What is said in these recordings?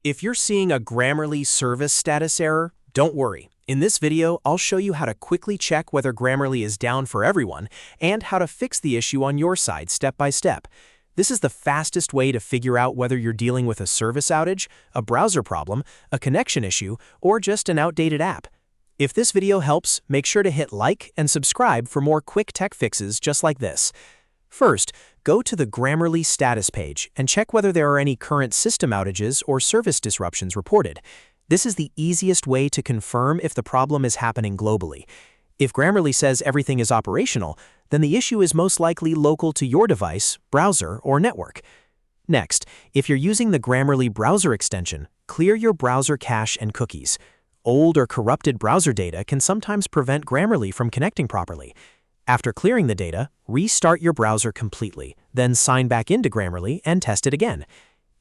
If you're seeing a Grammarly service status error, don't worry. In this video, I'll show you how to quickly check whether Grammarly is down for everyone and how to fix the issue on your side step by step. This is the fastest way to figure out whether you're dealing with a service outage, a browser problem, a connection issue, or just an outdated app. If this video helps, make sure to hit like and subscribe for more quick tech fixes just like this. First, go to the Grammarly status page and check whether there are any current system outages or service disruptions reported. This is the easiest way to confirm if the problem is happening globally. If Grammarly says everything is operational, then the issue is most likely local to your device, browser, or network. Next, if you're using the Grammarly browser extension, clear your browser cache and cookies. Old or corrupted browser data can sometimes prevent Grammarly from connecting properly. After clearing the data, restart your browser completely, then sign back into Grammarly and test it again.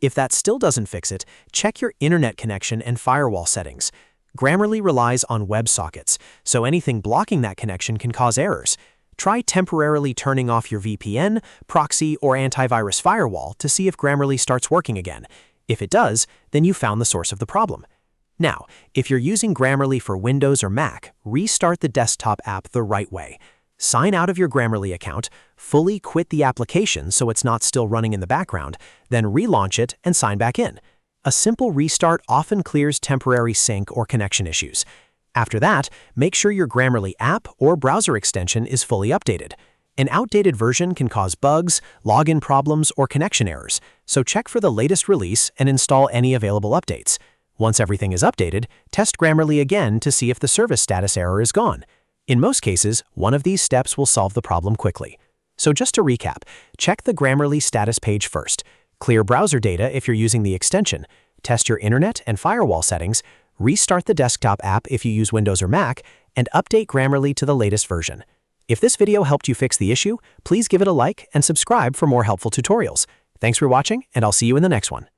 If that still doesn't fix it, check your internet connection and firewall settings. Grammarly relies on WebSockets, so anything blocking that connection can cause errors. Try temporarily turning off your VPN, proxy, or antivirus firewall to see if Grammarly starts working again. If it does, then you found the source of the problem. Now, if you're using Grammarly for Windows or Mac, restart the desktop app the right way. Sign out of your Grammarly account, fully quit the application so it's not still running in the background, then relaunch it and sign back in. A simple restart often clears temporary sync or connection issues. After that, make sure your Grammarly app or browser extension is fully updated. An outdated version can cause bugs, login problems, or connection errors, so check for the latest release and install any available updates. Once everything is updated, test Grammarly again to see if the service status error is gone. In most cases, one of these steps will solve the problem quickly. So just to recap, check the Grammarly status page first. Clear browser data if you're using the extension. Test your internet and firewall settings. Restart the desktop app if you use Windows or Mac, and update Grammarly to the latest version. If this video helped you fix the issue, please give it a like and subscribe for more helpful tutorials. Thanks for watching, and I'll see you in the next one.